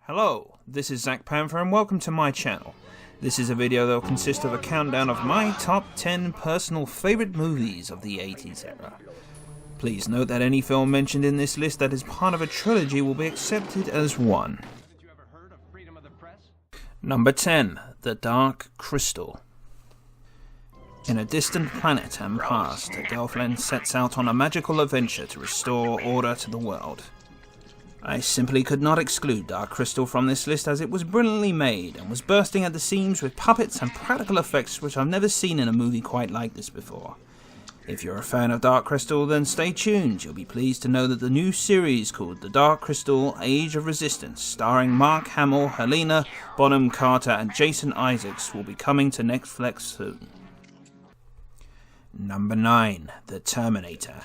Hello, this is Zach Panther and welcome to my channel. This is a video that will consist of a countdown of my top 10 personal favourite movies of the 80s era. Please note that any film mentioned in this list that is part of a trilogy will be accepted as one. Number 10. The Dark Crystal. In a distant planet and past, a girlfriend sets out on a magical adventure to restore order to the world. I simply could not exclude Dark Crystal from this list as it was brilliantly made and was bursting at the seams with puppets and practical effects which I've never seen in a movie quite like this before. If you're a fan of Dark Crystal, then stay tuned. You'll be pleased to know that the new series called The Dark Crystal Age of Resistance, starring Mark Hamill, Helena Bonham Carter and Jason Isaacs, will be coming to Netflix soon. Number 9. The Terminator.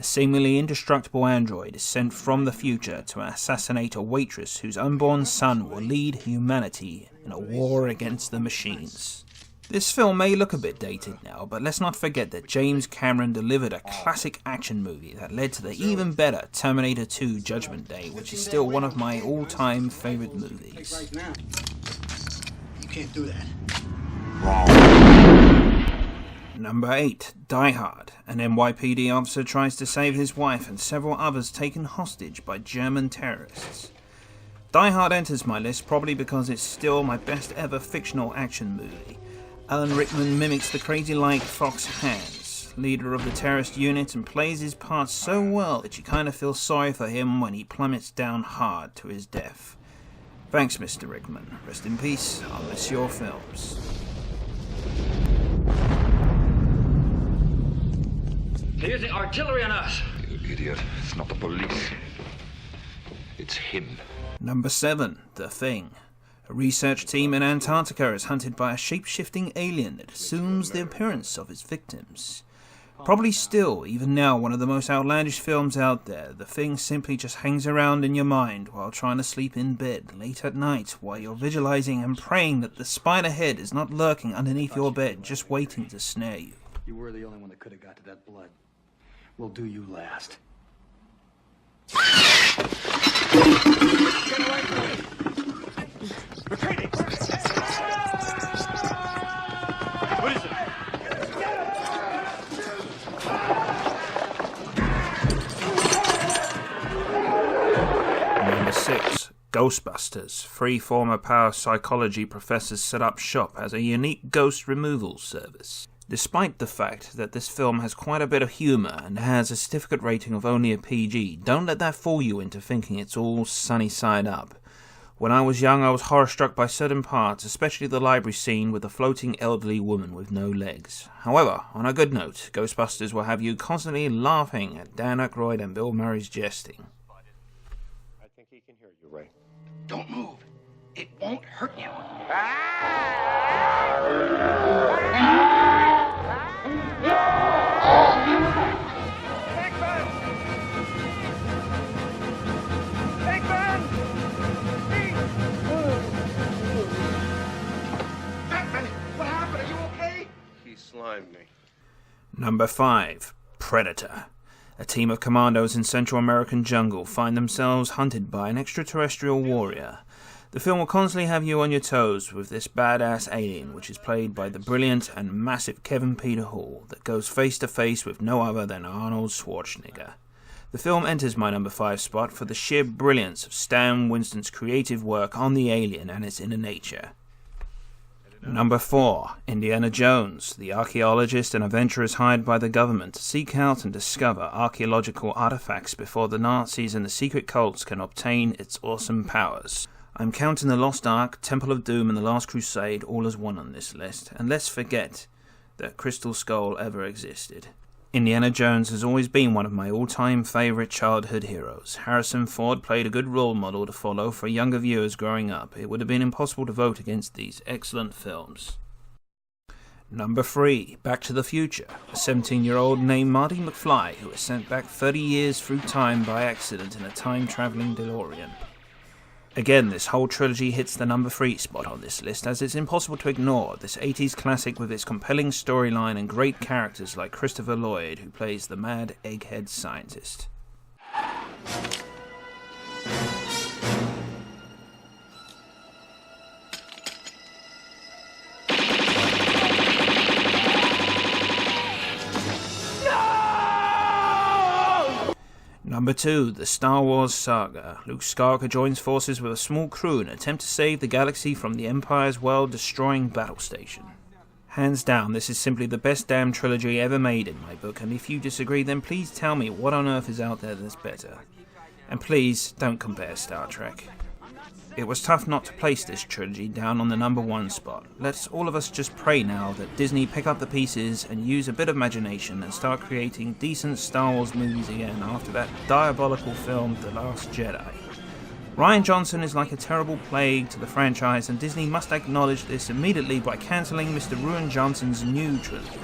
A seemingly indestructible android is sent from the future to assassinate a waitress whose unborn son will lead humanity in a war against the machines. This film may look a bit dated now, but let's not forget that James Cameron delivered a classic action movie that led to the even better Terminator 2 Judgment Day, which is still one of my all-time favourite movies. You can't do that. Number 8. Die Hard. An NYPD officer tries to save his wife and several others taken hostage by German terrorists. Die Hard enters my list probably because it's still my best ever fictional action movie. Alan Rickman mimics the crazy-like Fox Hands, leader of the terrorist unit, and plays his part so well that you kind of feel sorry for him when he plummets down hard to his death. Thanks, Mr. Rickman. Rest in peace. I'll miss your films. They're using artillery on us. You idiot. It's not the police. It's him. Number 7. The Thing. A research team in Antarctica is hunted by a shape-shifting alien that assumes the appearance of its victims. Probably still, even now, one of the most outlandish films out there. The Thing simply just hangs around in your mind while trying to sleep in bed late at night while you're visualizing and praying that the spider head is not lurking underneath your bed just waiting to snare you. You were the only one that could have got to that blood. We'll do you last. Get away from me! Retreating! What is it? Number 6. Ghostbusters. 3 former parapsychology professors set up shop as a unique ghost removal service. Despite the fact that this film has quite a bit of humour and has a certificate rating of only a PG, don't let that fool you into thinking it's all sunny side up. When I was young, I was horror-struck by certain parts, especially the library scene with the floating elderly woman with no legs. However, on a good note, Ghostbusters will have you constantly laughing at Dan Aykroyd and Bill Murray's jesting. I think he can hear you, Ray. Don't move. It won't hurt you. Slimed me. Number 5. Predator. A team of commandos in Central American jungle find themselves hunted by an extraterrestrial warrior. The film will constantly have you on your toes with this badass alien, which is played by the brilliant and massive Kevin Peter Hall, that goes face to face with no other than Arnold Schwarzenegger. The film enters my number 5 spot for the sheer brilliance of Stan Winston's creative work on the alien and its inner nature. Number 4. Indiana Jones. The archaeologist and adventurer is hired by the government to seek out and discover archaeological artifacts before the Nazis and the secret cults can obtain its awesome powers. I'm counting the Lost Ark, Temple of Doom and the Last Crusade all as one on this list, and let's forget that Crystal Skull ever existed. Indiana Jones has always been one of my all-time favourite childhood heroes. Harrison Ford played a good role model to follow for younger viewers growing up. It would have been impossible to vote against these excellent films. Number 3. Back to the Future. A 17-year-old named Marty McFly who was sent back 30 years through time by accident in a time-travelling DeLorean. Again, this whole trilogy hits the number 3 spot on this list, as it's impossible to ignore this 80s classic with its compelling storyline and great characters like Christopher Lloyd, who plays the mad egghead scientist. Number 2, the Star Wars saga. Luke Skywalker joins forces with a small crew in an attempt to save the galaxy from the Empire's world-destroying battle station. Hands down, this is simply the best damn trilogy ever made in my book, and if you disagree, then please tell me what on earth is out there that's better. And please, don't compare Star Trek. It was tough not to place this trilogy down on the number 1 spot. Let's all of us just pray now that Disney pick up the pieces and use a bit of imagination and start creating decent Star Wars movies again after that diabolical film, The Last Jedi. Rian Johnson is like a terrible plague to the franchise, and Disney must acknowledge this immediately by cancelling Mr. Rian Johnson's new trilogy.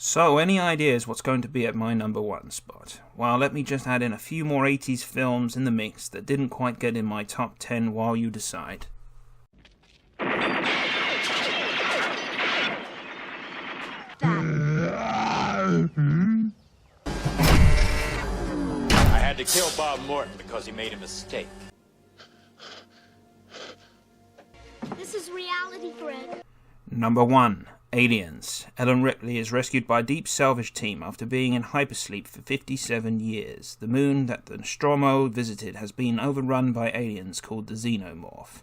So, any ideas what's going to be at my number 1 spot? Well, let me just add in a few more 80s films in the mix that didn't quite get in my top 10 while you decide. I had to kill Bob Morton because he made a mistake. This is reality, Greg. Number 1. Aliens. Ellen Ripley is rescued by a deep salvage team after being in hypersleep for 57 years. The moon that the Nostromo visited has been overrun by aliens called the Xenomorph.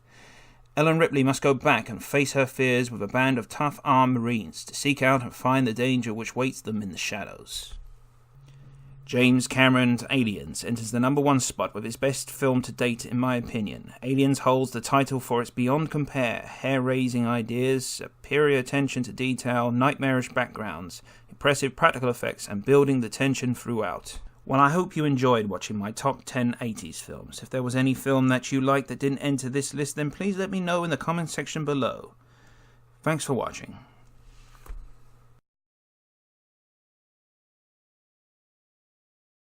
Ellen Ripley must go back and face her fears with a band of tough armed Marines to seek out and find the danger which waits them in the shadows. James Cameron's Aliens enters the number 1 spot with his best film to date in my opinion. Aliens holds the title for its beyond compare, hair-raising ideas, superior attention to detail, nightmarish backgrounds, impressive practical effects, and building the tension throughout. Well, I hope you enjoyed watching my top 10 80s films. If there was any film that you liked that didn't enter this list, then please let me know in the comment section below. Thanks for watching.